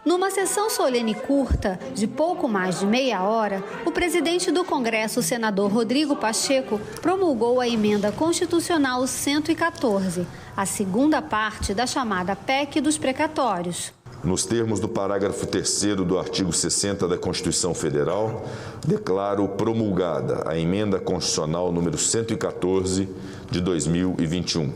Numa sessão solene curta, de pouco mais de meia hora, o presidente do Congresso, o senador Rodrigo Pacheco, promulgou a emenda constitucional 114, a segunda parte da chamada PEC dos precatórios. Nos termos do parágrafo 3º do artigo 60 da Constituição Federal, declaro promulgada a emenda constitucional número 114 de 2021.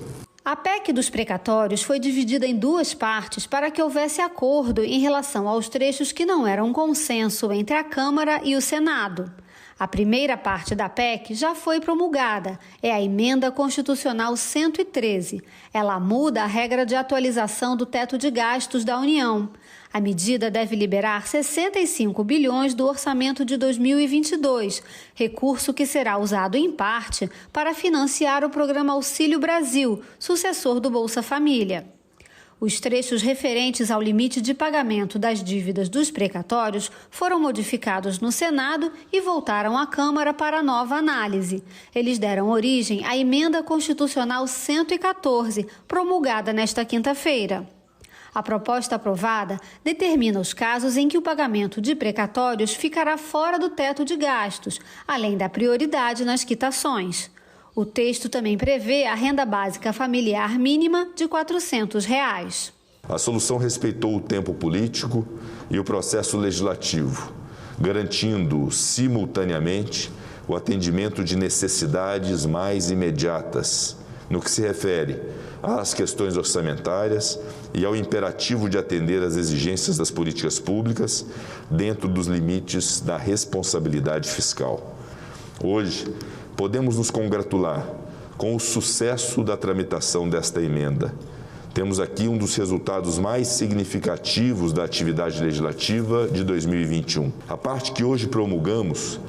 A PEC dos precatórios foi dividida em duas partes para que houvesse acordo em relação aos trechos que não eram consenso entre a Câmara e o Senado. A primeira parte da PEC já foi promulgada, é a Emenda Constitucional 113. Ela muda a regra de atualização do teto de gastos da União. A medida deve liberar 65 bilhões do orçamento de 2022, recurso que será usado em parte para financiar o programa Auxílio Brasil, sucessor do Bolsa Família. Os trechos referentes ao limite de pagamento das dívidas dos precatórios foram modificados no Senado e voltaram à Câmara para nova análise. Eles deram origem à Emenda Constitucional 114, promulgada nesta quinta-feira. A proposta aprovada determina os casos em que o pagamento de precatórios ficará fora do teto de gastos, além da prioridade nas quitações. O texto também prevê a renda básica familiar mínima de R$ 400. A solução respeitou o tempo político e o processo legislativo, garantindo simultaneamente o atendimento de necessidades mais imediatas, no que se refere às questões orçamentárias e ao imperativo de atender às exigências das políticas públicas dentro dos limites da responsabilidade fiscal. Hoje, podemos nos congratular com o sucesso da tramitação desta emenda. Temos aqui um dos resultados mais significativos da atividade legislativa de 2021. A parte que hoje promulgamos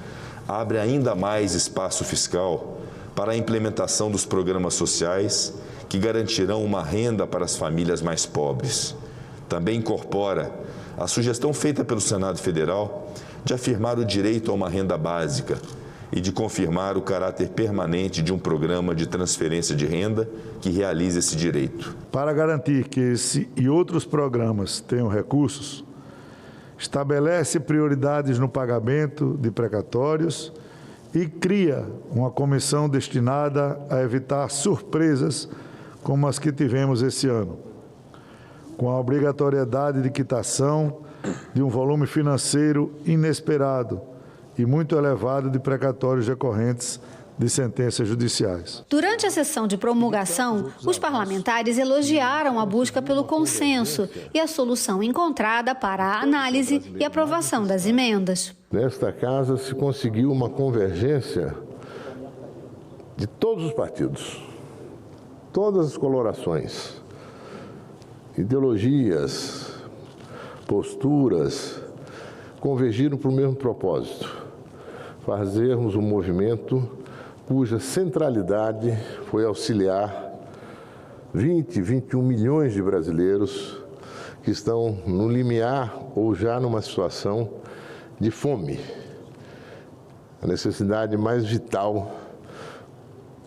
abre ainda mais espaço fiscal para a implementação dos programas sociais que garantirão uma renda para as famílias mais pobres. Também incorpora a sugestão feita pelo Senado Federal de afirmar o direito a uma renda básica e de confirmar o caráter permanente de um programa de transferência de renda que realize esse direito. Para garantir que esse e outros programas tenham recursos, estabelece prioridades no pagamento de precatórios e cria uma comissão destinada a evitar surpresas como as que tivemos esse ano, com a obrigatoriedade de quitação de um volume financeiro inesperado e muito elevado de precatórios decorrentes de sentenças judiciais. Durante a sessão de promulgação, os parlamentares elogiaram a busca pelo consenso e a solução encontrada para a análise e aprovação das emendas. Nesta casa se conseguiu uma convergência de todos os partidos, todas as colorações, ideologias, posturas, convergiram para o mesmo propósito: fazermos um movimento cuja centralidade foi auxiliar 21 milhões de brasileiros que estão no limiar ou já numa situação de fome, a necessidade mais vital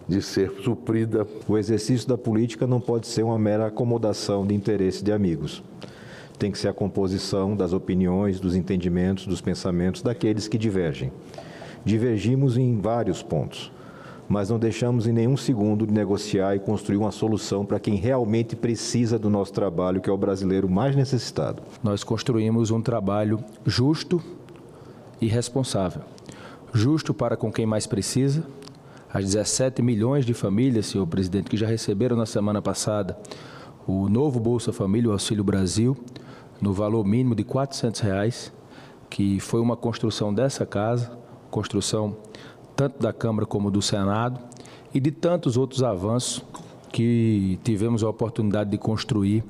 de ser suprida. O exercício da política não pode ser uma mera acomodação de interesse de amigos. Tem que ser a composição das opiniões, dos entendimentos, dos pensamentos daqueles que divergem. Divergimos em vários pontos, mas não deixamos em nenhum segundo de negociar e construir uma solução para quem realmente precisa do nosso trabalho, que é o brasileiro mais necessitado. Nós construímos um trabalho justo e responsável. Justo para com quem mais precisa, as 17 milhões de famílias, senhor presidente, que já receberam na semana passada o novo Bolsa Família, o Auxílio Brasil, no valor mínimo de R$ 400, que foi uma construção dessa casa, construção tanto da Câmara como do Senado, e de tantos outros avanços que tivemos a oportunidade de construir.